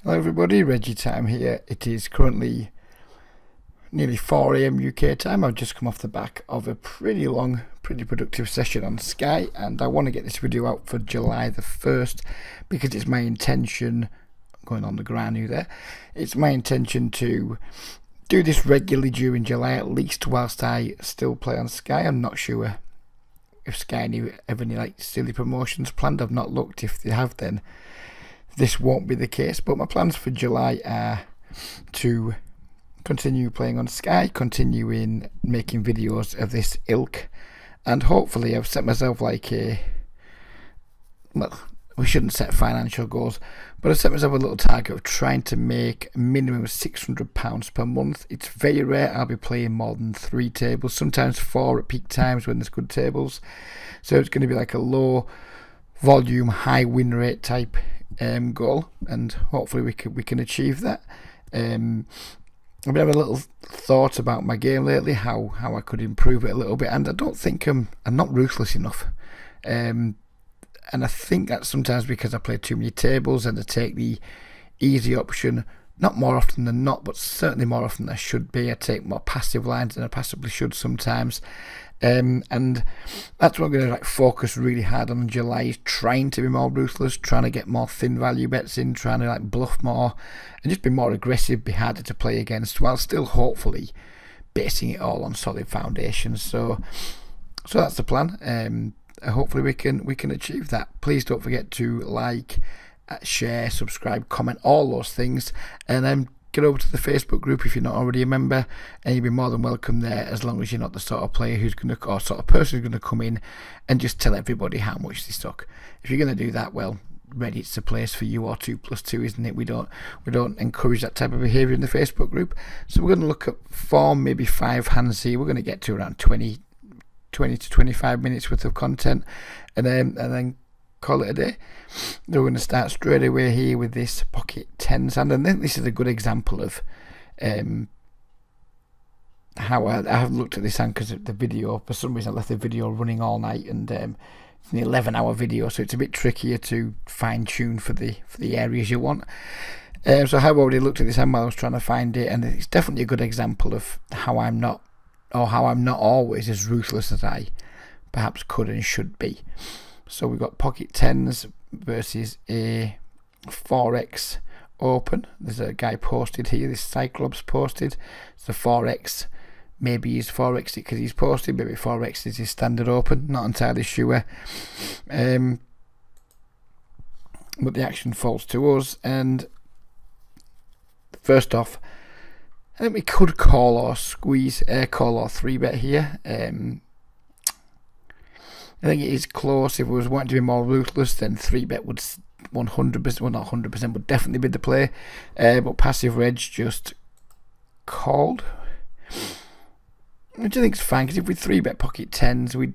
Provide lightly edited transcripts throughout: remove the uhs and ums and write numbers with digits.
Hello everybody, RegiTime here. It is currently nearly 4 AM UK time. I've just come off the back of a pretty long, pretty productive session on Sky, and I want to get this video out for July the 1st because it's my intention, going on the ground here there, it's my intention to do this regularly during July, at least whilst I still play on Sky. I'm not sure if Sky have any like silly promotions planned. I've not looked. If they have, then this won't be the case, but my plans for July are to continue playing on Sky, continue in making videos of this ilk, and hopefully I've set myself like well, we shouldn't set financial goals, but I've set myself a little target of trying to make a minimum of £600 per month. It's very rare I'll be playing more than 3 tables, sometimes 4 at peak times when there's good tables, so it's going to be like a low volume, high win rate type goal, and hopefully we can achieve that. I've been having a little thought about my game lately, how I could improve it a little bit, and I don't think I'm not ruthless enough, and I think that's sometimes because I play too many tables and I take the easy option, not more often than not, but certainly more often than I should be. I take more passive lines than I possibly should sometimes, and that's what I'm going to like focus really hard on in July, is trying to be more ruthless, trying to get more thin value bets in, trying to like bluff more and just be more aggressive, be harder to play against, while still hopefully basing it all on solid foundations. So that's the plan. Hopefully we can achieve that. Please don't forget to like, share, subscribe, comment, all those things, and then get over to the Facebook group if you're not already a member, and you'll be more than welcome there, as long as you're not the sort of player who's going to, or sort of person who's going to come in and just tell everybody how much they suck. If you're going to do that, well, Reddit's the place for you, or 2+2, isn't it? We don't encourage that type of behaviour in the Facebook group. So we're going to look at 4, maybe 5 hands here. We're going to get to around 20 to 25 minutes worth of content, and then call it a day. We're going to start straight away here with this pocket 10s hand, and then this is a good example of how I have looked at this hand, because the video, for some reason I left the video running all night, and it's an 11-hour video, so it's a bit trickier to fine tune for the areas you want. So I have already looked at this hand while I was trying to find it, and it's definitely a good example of how I'm not always as ruthless as I perhaps could and should be. So we've got pocket 10s versus a 4x open. There's a guy posted here, this Cyclops posted. It's the 4x. Maybe he's 4x because he's posted, maybe 4x is his standard open, not entirely sure. But the action falls to us, and first off, I think we could call or squeeze, call or 3-bet here. I think it is close. If we was wanting to be more ruthless, then 3-bet would 100%, well not 100%, would definitely be the play. But passive reg just called, which I think is fine, because if we 3-bet pocket 10s, we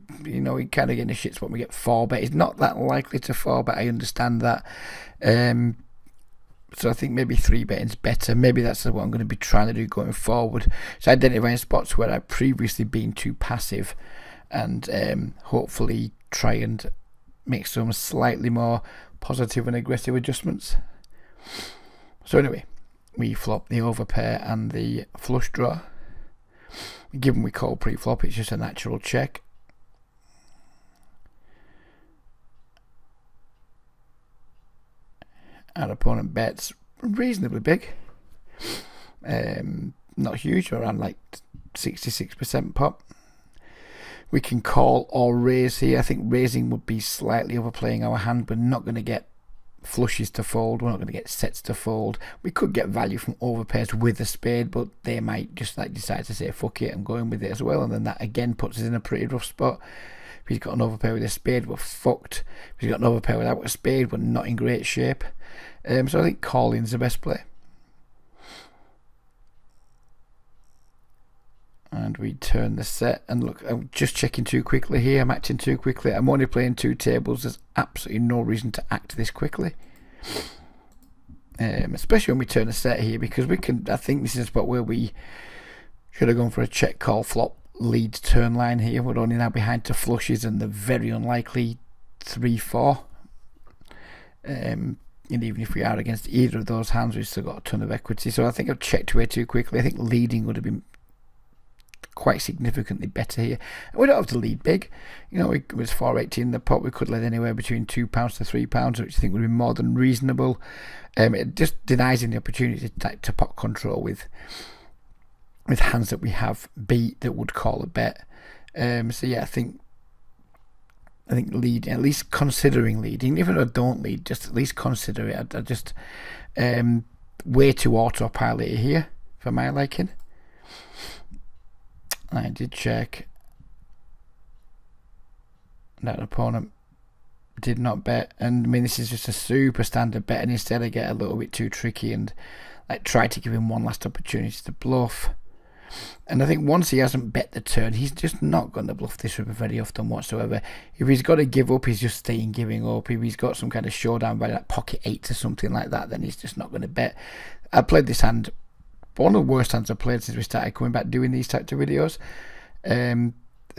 kind of get in a shit spot. We get 4-bet. It's not that likely to 4-bet. I understand that. So I think maybe 3-betting is better. Maybe that's what I'm going to be trying to do going forward. So identifying spots where I've previously been too passive, and hopefully try and make some slightly more positive and aggressive adjustments. So anyway, we flop the overpair and the flush draw. Given we call pre-flop, it's just a natural check. Our opponent bets reasonably big, not huge, around like 66% pop. We can call or raise here. I think raising would be slightly overplaying our hand. We're not going to get flushes to fold, we're not going to get sets to fold. We could get value from overpairs with a spade, but they might just like decide to say fuck it, I'm going with it as well, and then that again puts us in a pretty rough spot. If he's got an overpair with a spade, we're fucked. If he's got an overpair without a spade, we're not in great shape. So I think calling is the best play. And we turn the set, and look, I'm just checking too quickly here. I'm acting too quickly. I'm only playing 2 tables. There's absolutely no reason to act this quickly, especially when we turn a set here, because we can. I think this is a spot where we should have gone for a check call flop lead turn line here. We're only now behind to flushes and the very unlikely 3-4. And even if we are against either of those hands, we've still got a ton of equity. So I think I've checked way too quickly. I think leading would have been quite significantly better here. And we don't have to lead big. You know, it was 480 in the pot. We could lead anywhere between £2 to £3, which I think would be more than reasonable. It just denies him the opportunity to pot control with hands that we have beat that would call a bet. So yeah, I think leading, at least considering leading, even though I don't lead, just at least consider it. I just way too autopilot here for my liking. I did check that opponent did not bet, and I mean this is just a super standard bet, and instead I get a little bit too tricky and like try to give him one last opportunity to bluff. And I think once he hasn't bet the turn, he's just not going to bluff this river very often whatsoever. If he's got to give up, he's just staying giving up. If he's got some kind of showdown by like pocket eights or something like that, then he's just not going to bet. I played this hand, one of the worst hands I've played since we started coming back doing these types of videos. I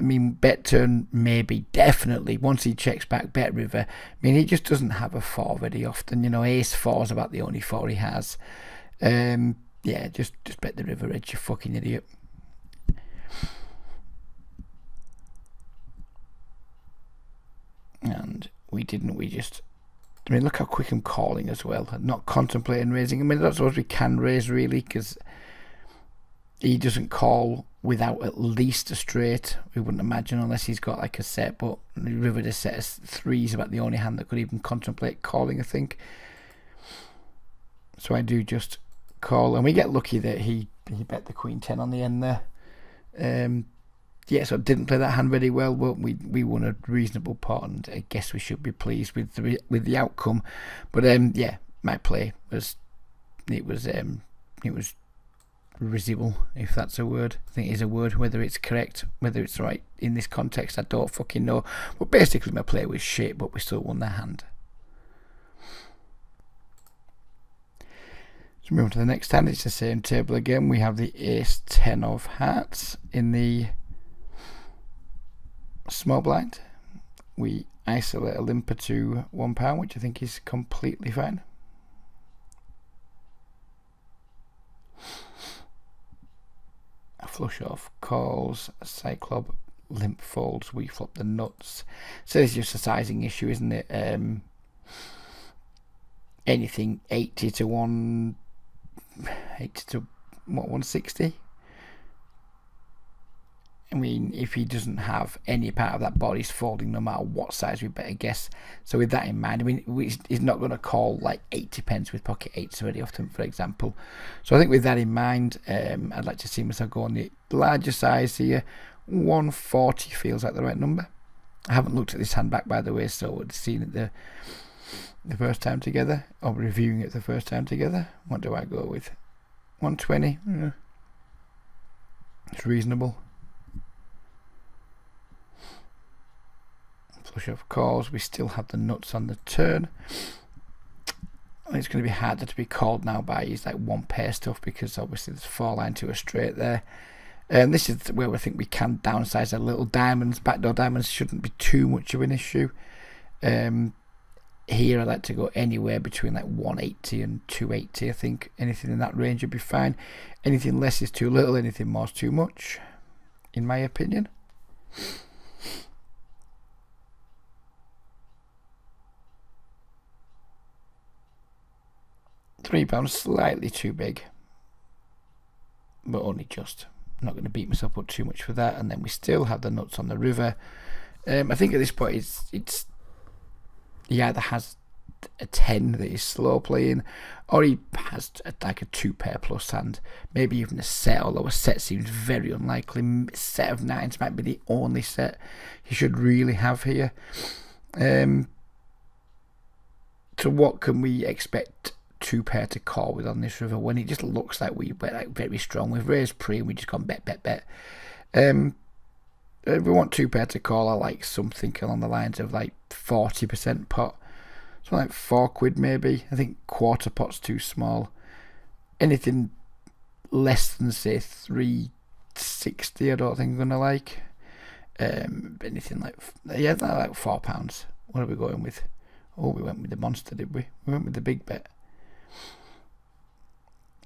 mean, bet turn maybe, definitely. Once he checks back, bet river. I mean, he just doesn't have a 4 very often. You know, ace 4 is about the only 4 he has. Yeah, just bet the river edge, you fucking idiot. And we didn't, we just, I mean, look how quick I'm calling as well. I'm not contemplating raising. I mean, I don't suppose we can raise really, because he doesn't call without at least a straight, we wouldn't imagine, unless he's got like a set, but the river to set as 3 is about the only hand that could even contemplate calling, I think. So I do just call, and we get lucky that he bet the queen 10 on the end there. Yeah, so I didn't play that hand very well, but we won a reasonable pot, and I guess we should be pleased with the outcome. But yeah, my play was it was risible, if that's a word. I think it is a word. Whether it's correct, whether it's right in this context, I don't fucking know. But basically, my play was shit, but we still won the hand. So move on to the next hand. It's the same table again. We have the ace 10 of hearts in the small blind. We isolate a limper to £1, which I think is completely fine. A flush off calls, a cyclob, limp folds, we flop the nuts. So this is just a sizing issue, isn't it? Anything 80 to 160. I mean, if he doesn't have any part of that board, he's folding no matter what size we better guess. So with that in mind, I mean, he's not going to call like 80 pence with pocket 8s very often, for example. So I think with that in mind, I'd like to see myself go on the larger size here. 140 feels like the right number. I haven't looked at this hand back, by the way, so we've seen it the first time together, or reviewing it the first time together. What do I go with? 120. It's reasonable. Flush of calls. We still have the nuts on the turn. It's going to be harder to be called now by his like 1 pair stuff, because obviously there's 4 line to a straight there. And this is where I think we can downsize a little. Diamonds, backdoor diamonds shouldn't be too much of an issue. Here I like to go anywhere between like 180 and 280. I think anything in that range would be fine. Anything less is too little, anything more is too much, in my opinion. £3 slightly too big, but only just. I'm not going to beat myself up too much for that. And then we still have the nuts on the river. I think at this point it's he either has a 10 that he's slow playing, or he has like a 2 pair plus hand, maybe even a set, although a set seems very unlikely. A set of 9s might be the only set he should really have here. So what can we expect 2 pair to call with on this river when it just looks like we were like very strong? We've raised pre and we just gone bet. If we want 2 pair to call, I like something along the lines of like 40% pot, so like £4 maybe. I think quarter pot's too small. Anything less than say 360 I don't think I'm gonna like. Anything like, yeah, like £4. What are we going with? Oh, we went with the monster, did we? We went with the big bet.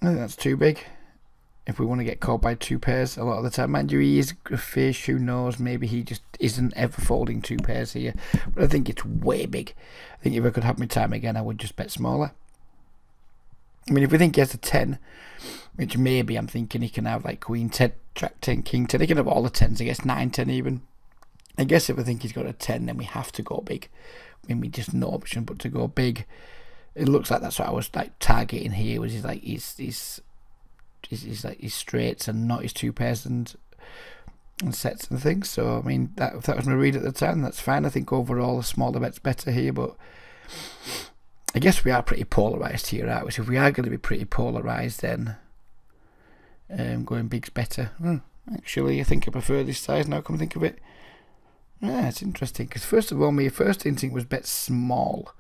I think that's too big. If we want to get called by 2 pairs a lot of the time. Mind you, he is a fish, who knows, maybe he just isn't ever folding 2 pairs here. But I think it's way big. I think if I could have my time again, I would just bet smaller. I mean, if we think he has a 10, which maybe I'm thinking he can have like Queen 10, Jack 10, King 10, he can have all the 10s, I guess 9, 10 even. I guess if I think he's got a 10, then we have to go big. I mean, just no option but to go big. It looks like that's what I was like targeting here, was his straights and not his 2 pairs and sets and things. So I mean, if that was my read at the time, that's fine. I think overall a smaller bet's better here, but I guess we are pretty polarised here, aren't we? So if we are going to be pretty polarised, then going big's better. Actually, I think I prefer this size now, come to think of it. Yeah, it's interesting, because first of all, my first instinct was bet small.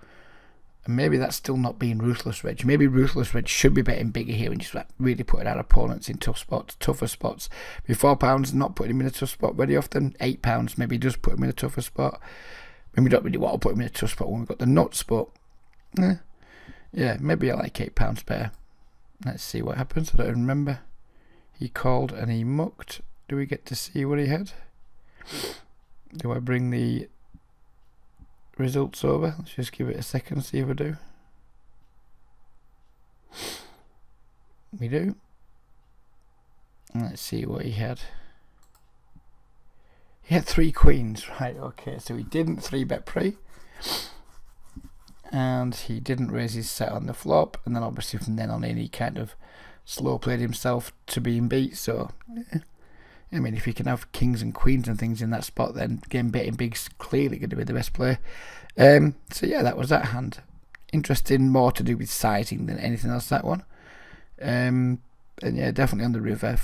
And maybe that's still not being Ruthless Reg. Maybe Ruthless Reg should be betting bigger here and just like really putting our opponents in tougher spots. With £4, not putting him in a tough spot very often. £8, maybe does put him in a tougher spot. I mean, we don't really want to put him in a tough spot when we've got the nuts, but yeah, maybe I like £8 better. Let's see what happens. I don't remember. He called and he mucked. Do we get to see what he had? Do I bring the results over? Let's just give it a second, see if I do. We do. Let's see what he had. He had 3 queens, right? Okay, so he didn't 3-bet pre, and he didn't raise his set on the flop, and then obviously from then on in he kind of slow played himself to being beat. So yeah. I mean, if you can have kings and queens and things in that spot, then game betting big's clearly going to be the best play. So yeah, that was that hand. Interesting, more to do with sizing than anything else, that one. And yeah, definitely on the river.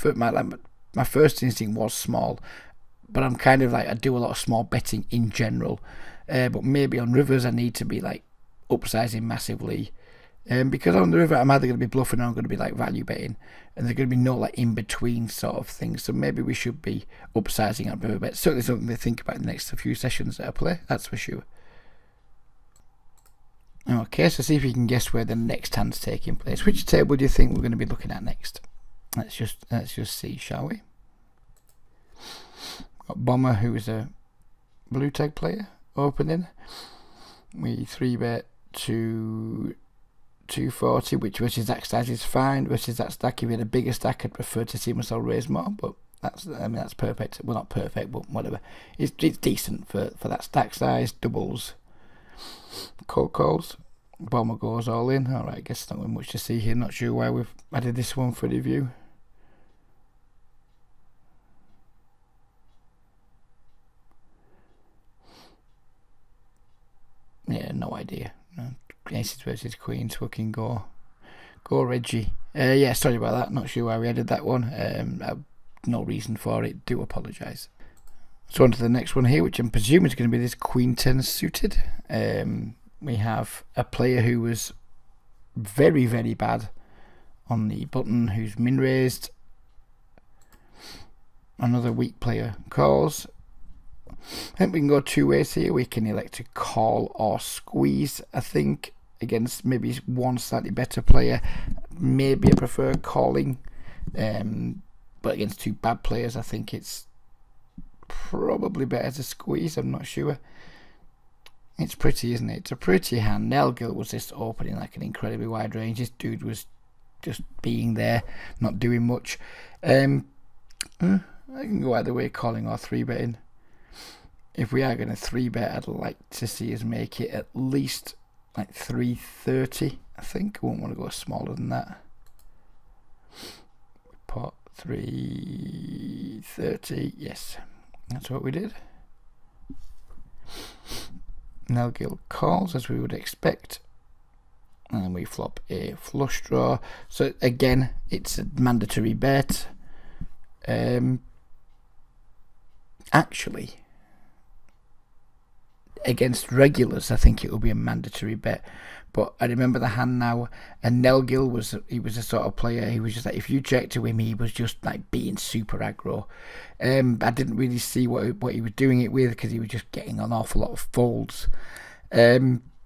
My first instinct was small, but I'm kind of like, I do a lot of small betting in general. But maybe on rivers I need to be like upsizing massively. Because on the river I'm either going to be bluffing or I'm going to be like value betting, and there's going to be no like in between sort of things. So maybe we should be upsizing our river bet. Certainly something to think about in the next few sessions that I play, that's for sure. Okay, so see if you can guess where the next hand's taking place. Which table do you think we're going to be looking at next? Let's just see, shall we? Got Bomber, who is a blue tag player, opening. We 3-bet to 240, which versus that size is fine. Versus that stack, if we had a bigger stack, I'd prefer to see myself raise more, but that's perfect. Well, not perfect, but whatever. It's decent for that stack size. Doubles, cold calls. Bomber goes all in. Alright, I guess not much to see here. Not sure why we've added this one for review. Yeah, no idea. Aces versus queens, fucking go Reggie. Yeah, sorry about that, not sure why we added that one. No reason for it, do apologise. So on to the next one here, which I'm presuming is going to be this Queen 10 suited. We have a player who was very, very bad on the button, who's min raised. Another weak player calls. I think we can go 2 ways here. We can elect to call or squeeze, I think, against maybe one slightly better player. Maybe I prefer calling, but against 2 bad players I think it's probably better to squeeze. I'm not sure. It's pretty, isn't it? It's a pretty hand. Nelgil was just opening like an incredibly wide range. This dude was just being there, not doing much. I can go either way, calling or 3-betting. If we are going to 3-bet, I'd like to see us make it at least like 330, I think. I won't want to go smaller than that. Pot 330, yes, that's what we did. Nelgil calls, as we would expect, and we flop a flush draw. So again, it's a mandatory bet. Actually, against regulars, I think it will be a mandatory bet. But I remember the hand now, and Nelgil was a sort of player. He was just like, if you check to him, he was just like being super aggro. I didn't really see what he was doing it with, because he was just getting an awful lot of folds.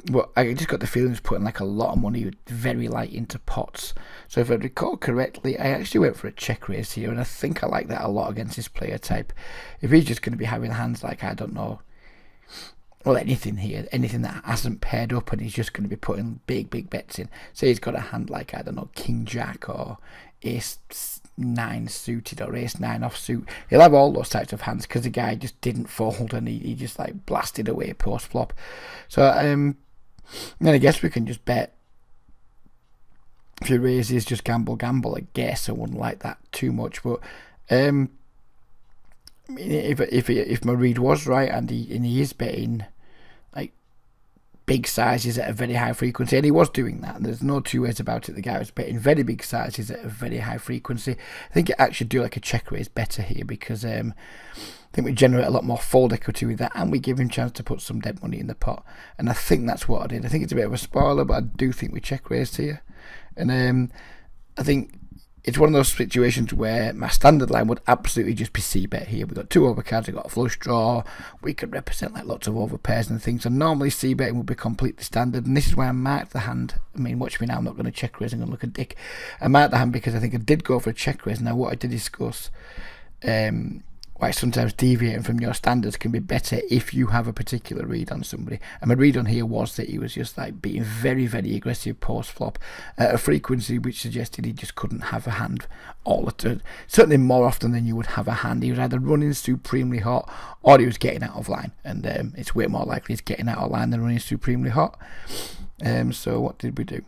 Well, I just got the feeling he was putting like a lot of money very light into pots. So if I recall correctly, I actually went for a check raise here, and I think I like that a lot against this player type. If he's just going to be having hands like, I don't know, well, anything here, anything that hasn't paired up, and he's just going to be putting big bets in. Say he's got a hand like, I don't know, King Jack or Ace 9 suited or Ace 9 offsuit. He'll have all those types of hands because the guy just didn't fold, and he just like blasted away post flop. So then I guess we can just bet. If he raises, just gamble, I guess. I wouldn't like that too much, but if my read was right, and he is betting like big sizes at a very high frequency, and he was doing that, and there's no two ways about it. The guy was betting very big sizes at a very high frequency. I think it actually do like a check raise better here, because I think we generate a lot more fold equity with that, and we give him a chance to put some dead money in the pot. And I think that's what I did. I think it's a bit of a spoiler, but I do think we check raised here. And I think it's one of those situations where my standard line would absolutely just be c-bet here. We've got two overcards, we've got a flush draw, we could represent like lots of overpairs and things, and normally c-betting would be completely standard. And this is why I marked the hand. I mean, watch me now, I'm not going to check raise, I'm going to look a dick. I marked the hand because I think I did go for a check raise. Now what I did discuss, why sometimes deviating from your standards can be better if you have a particular read on somebody. And my read on here was that he was just like being very aggressive post flop at a frequency which suggested he just couldn't have a hand all the time. Certainly more often than you would have a hand. He was either running supremely hot or he was getting out of line, and it's way more likely he's getting out of line than running supremely hot. So what did we do?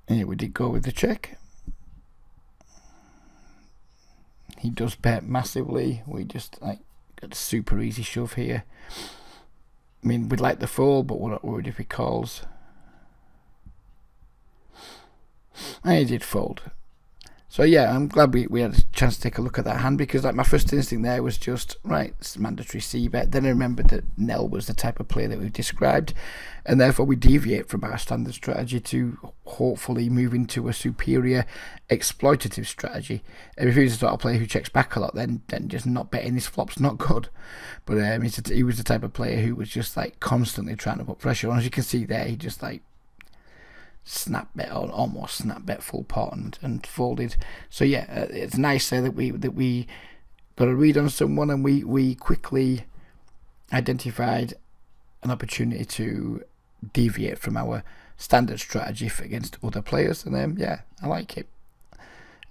Yeah, we did go with the check. He does bet massively. We just like got a super easy shove here. I mean, we'd like the fold, but we're not worried if he calls. And he did fold. So yeah, I'm glad we had a chance to take a look at that hand, because like my first instinct there was just, right, it's mandatory c-bet. Then I remembered that Nell was the type of player that we've described, and therefore we deviate from our standard strategy to hopefully move into a superior exploitative strategy. And if he's the sort of player who checks back a lot, then just not betting his flop's not good. But he was the type of player who was just like constantly trying to put pressure on. As you can see there, he just like snap bet, or almost snap bet full pot and folded. So yeah, it's nice that we got a read on someone, and we quickly identified an opportunity to deviate from our standard strategy against other players. And yeah, I like it.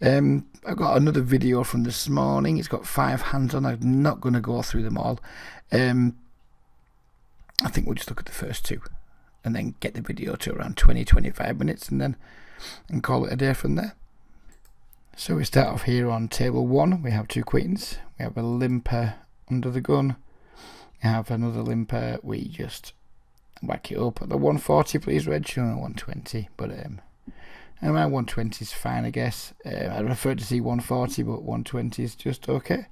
I've got another video from this morning. It's got 5 hands on. I'm not going to go through them all. I think we'll just look at the first 2 and then get the video to around 20-25 minutes, and call it a day from there. So we start off here on table 1. We have 2 queens. We have a limper under the gun. We have another limper. We just whack it up at the 140, please, Reg. No, 120, but around 120 is fine, I guess. I'd prefer to see 140, but 120 is just okay.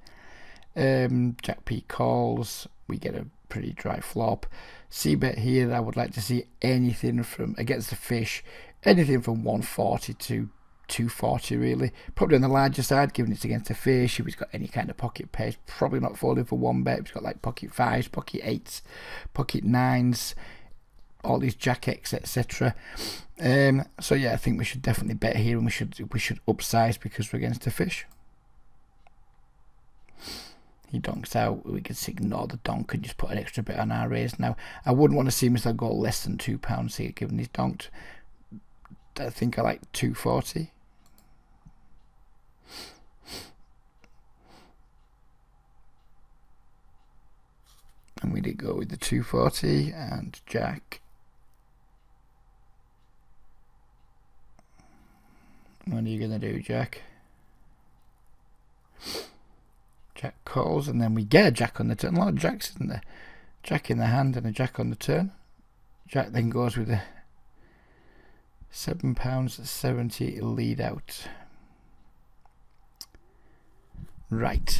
Jack P calls. We get a pretty dry flop. C-bet here, I would like to see anything from, against the fish, anything from 140 to 240 really. Probably on the larger side, given it's against the fish. If he's got any kind of pocket pairs, probably not folding for 1 bet. He's got like pocket 5s, pocket 8s, pocket 9s, all these Jack X, etc. So yeah, I think we should definitely bet here, and we should upsize because we're against the fish. He donks out. We could ignore the donk and just put an extra bit on our raise. Now, I wouldn't want to see Mr. go less than £2 here, given he's donked. I think I like 240. And we did go with the 240 and Jack. What are you going to do, Jack? Jack calls, and then we get a Jack on the turn. A lot of Jacks, isn't there? Jack in the hand and a Jack on the turn. Jack then goes with a £7.70 lead out. Right.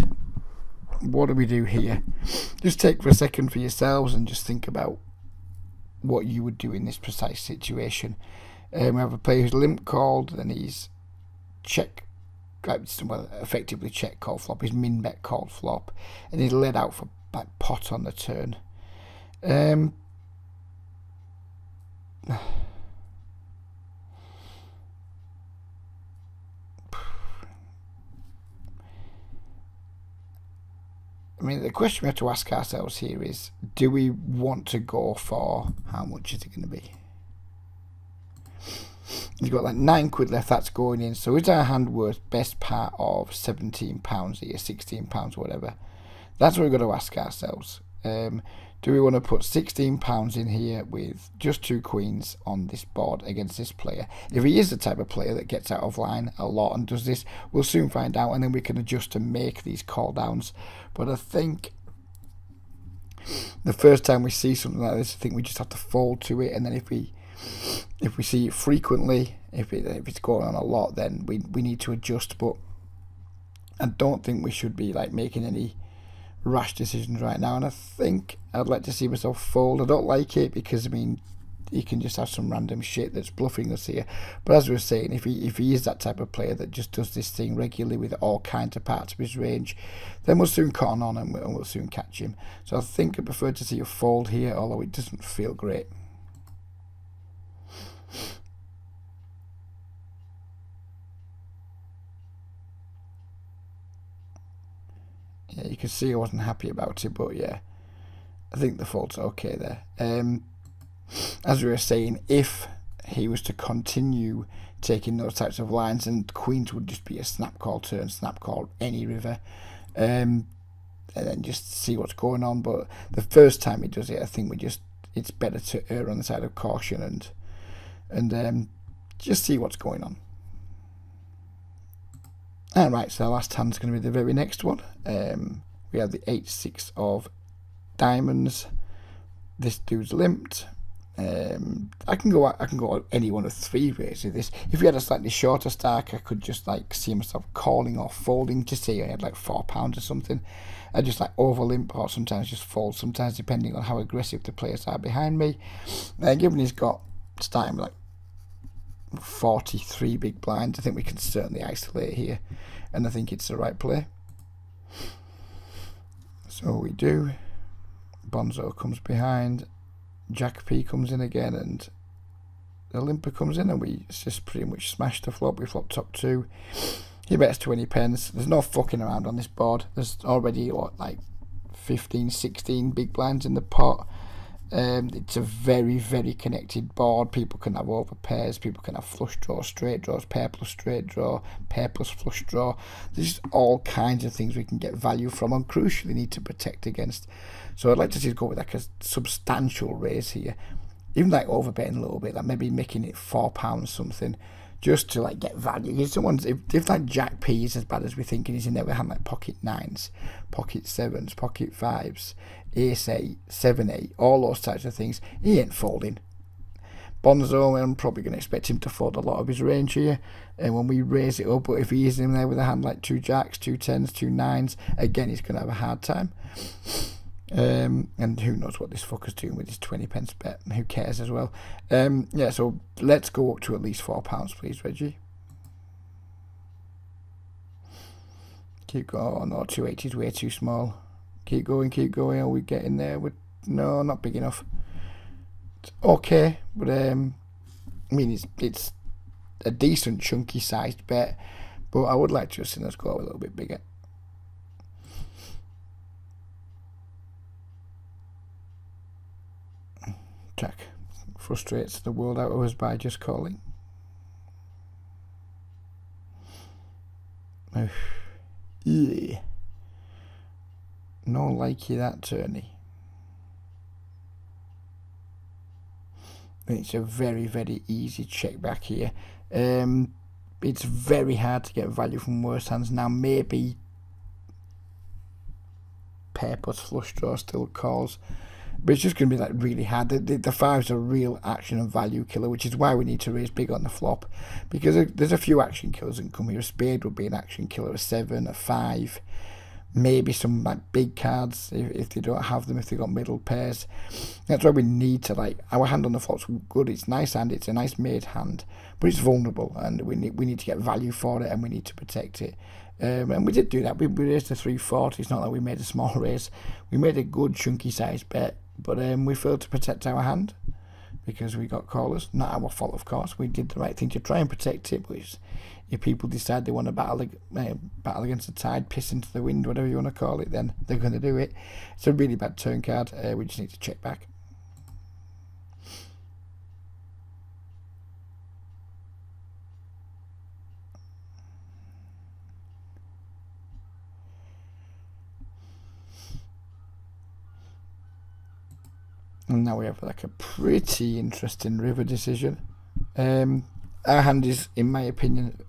What do we do here? Just take for a second for yourselves and just think about what you would do in this precise situation. We have a player who's limp called, then he's check well, effectively check call flop, his min bet called flop, and he's led out for like pot on the turn. I mean, the question we have to ask ourselves here is, do we want to go for, how much is it going to be? He's got like £9 left, that's going in. So is our hand worth best part of £17 here, £16, whatever? That's what we've got to ask ourselves. Do we want to put £16 in here with just 2 queens on this board against this player? If he is the type of player that gets out of line a lot and does this, we'll soon find out, and then we can adjust to make these call downs. But I think the first time we see something like this, I think we just have to fold to it, and then if we see it frequently, if it's going on a lot, then we need to adjust. But I don't think we should be like making any rash decisions right now, and I think I'd like to see myself fold. I don't like it because, I mean, he can just have some random shit that's bluffing us here. But as we were saying, if he is that type of player that just does this thing regularly with all kinds of parts of his range, then we'll soon cotton on and we'll soon catch him. So I think I prefer to see a fold here, although it doesn't feel great. Yeah, you can see I wasn't happy about it, but yeah, I think the fold's okay there. As we were saying, if he was to continue taking those types of lines, and queens would just be a snap call turn, snap call any river, and then just see what's going on. But the first time he does it, I think it's better to err on the side of caution and just see what's going on. Alright, so our last hand's going to be the very next one. We have the 8-6 of diamonds. This dude's limped. I can go any one of 3 ways with this. If we had a slightly shorter stack, I could just like see myself calling or folding. Just say I had like £4 or something. I just like over limp, or sometimes just fold. Sometimes depending on how aggressive the players are behind me. Given he's got starting like 43 big blinds, I think we can certainly isolate here, and I think it's the right play. So we do. Bonzo comes behind, Jack P comes in again, and the limper comes in, and we just pretty much smash the flop. We flop top 2. He bets 20 pence. There's no fucking around on this board. There's already what, like 15, 16 big blinds in the pot. It's a very, very connected board. People can have over pairs, people can have flush draws, straight draws, pair plus straight draw, pair plus flush draw. There's all kinds of things we can get value from and crucially need to protect against. So I'd like to see us go with like a substantial raise here, even like overbetting a little bit, like maybe making it £4 something, just to like get value. If like Jack P is as bad as we think, and he's in there, we have like pocket 9s, pocket 7s, pocket 5s, ace 8, 7 8, all those types of things, he ain't folding. Bonzo, I'm probably going to expect him to fold a lot of his range here, and when we raise it up. But if he is in there with a hand like 2 jacks, 2 10s, 2 9s, again he's going to have a hard time. And who knows what this fucker's doing with his 20 pence bet, who cares as well. Yeah, so let's go up to at least £4, please, Reggie. Keep going. Oh no, 280 is way too small. Keep going. Are we getting there? No, not big enough. It's okay, but I mean, it's a decent chunky sized bet, but I would like to see us go a little bit bigger. Jack frustrates the world out of us by just calling. Yeah. No likey that tourney. It's a very, very easy check back here. It's very hard to get value from worse hands. Now maybe pair plus flush draw still calls, but it's just going to be like really hard. The 5's a real action and value killer, which is why we need to raise big on the flop, because there's a few action killers that can come here. A spade would be an action killer, a 7, a 5, maybe some like big cards if they don't have them, if they've got middle pairs. That's why we need to, like, our hand on the flop's good, it's nice hand, it's a nice made hand, but it's vulnerable, and we need to get value for it, and we need to protect it. And we did do that. We raised to 340. It's not like we made a small raise. We made a good chunky size bet, but we failed to protect our hand because we got callers. Not our fault, of course. We did the right thing to try and protect it, but if people decide they want to battle against the tide, piss into the wind, whatever you want to call it, then they're going to do it. It's a really bad turn card. We just need to check back. And now we have like a pretty interesting river decision. Our hand is, in my opinion,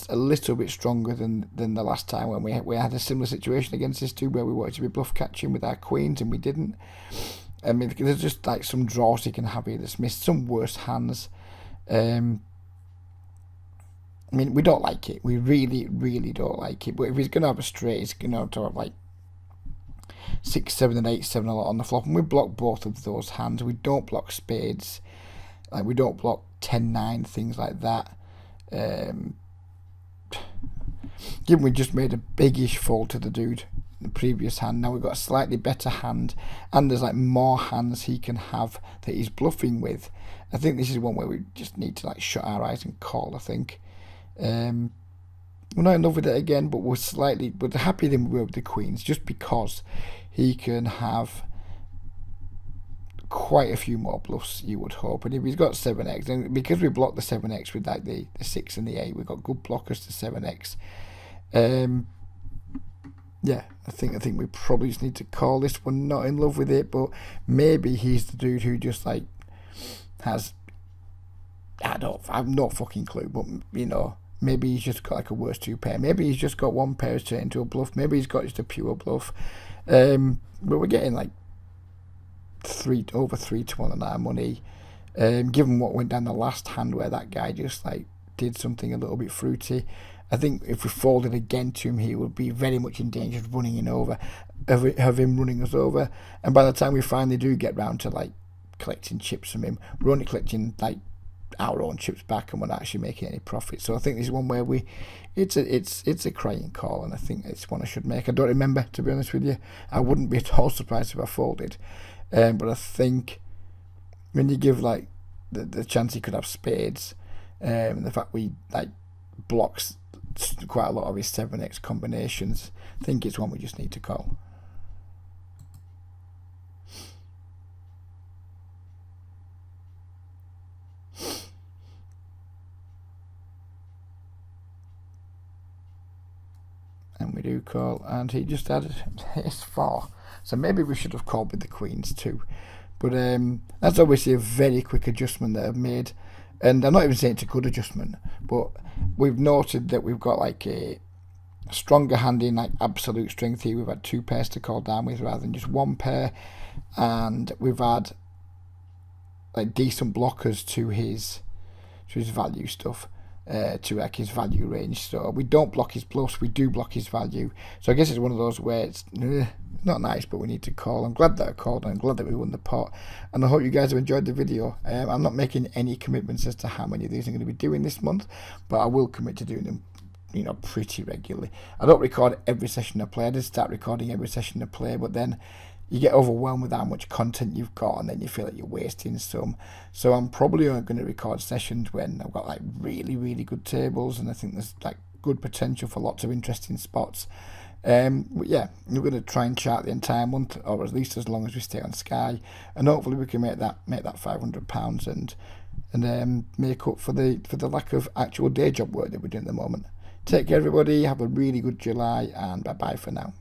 a little bit stronger than the last time when we had a similar situation against this two, where we wanted to be bluff catching with our queens and we didn't. I mean, there's just like some draws he can have here that's missed, some worse hands. I mean, we don't like it. We really, really don't like it. But if he's going to have a straight, he's going to have like 6, 7 and 8, 7 a lot on the flop, and we block both of those hands. We don't block spades, like we don't block 10, 9, things like that. Given we just made a biggish fold to the dude in the previous hand, now we've got a slightly better hand, and there's like more hands he can have that he's bluffing with. I think this is one where we just need to like shut our eyes and call, I think. We're not in love with it again, but we're happier than we were with the queens, just because he can have quite a few more bluffs, you would hope. And if he's got 7x, and because we blocked the 7x with like the 6 and the 8, we've got good blockers to 7x. Yeah, I think we probably just need to call this. We're not in love with it, but maybe he's the dude who just like has, I've no fucking clue, but you know, maybe he's just got like a worse 2 pair. Maybe he's just got 1 pair straight into a bluff. Maybe he's got just a pure bluff. But we're getting like over 3 to 1 on our money. Given what went down the last hand where that guy just like did something a little bit fruity, I think if we folded again to him, he would be very much in danger of running him running us over. And by the time we finally do get round to like collecting chips from him, we're only collecting like our own chips back, and we're not actually making any profit. So I think this is one where it's a crying call, and I think it's one I should make. I don't remember, to be honest with you. I wouldn't be at all surprised if I folded, but I think when you give like the chance he could have spades, and the fact we like blocks quite a lot of his 7x combinations, I think it's one we just need to call. And we do call, and he just added his 4. So maybe we should have called with the queens too. But that's obviously a very quick adjustment that I've made. And I'm not even saying it's a good adjustment, but we've noted that we've got like a stronger hand in like absolute strength here. We've had 2 pairs to call down with rather than just 1 pair. And we've had like decent blockers to his value stuff. To like his value range. So we don't block his bluffs, we do block his value. So I guess it's one of those where it's not nice, but we need to call. I'm glad that I called, and I'm glad that we won the pot, and I hope you guys have enjoyed the video. I'm not making any commitments as to how many of these I'm going to be doing this month, but I will commit to doing them, you know, pretty regularly. I don't record every session I play. I did start recording every session I play, but then you get overwhelmed with how much content you've got, and then you feel like you're wasting some. So I'm probably only going to record sessions when I've got like really, really good tables, and I think there's like good potential for lots of interesting spots. But yeah, we're going to try and chart the entire month, or at least as long as we stay on Sky, and hopefully we can make that £500 and make up for the lack of actual day job work that we're doing at the moment. Take care, everybody. Have a really good July, and bye bye for now.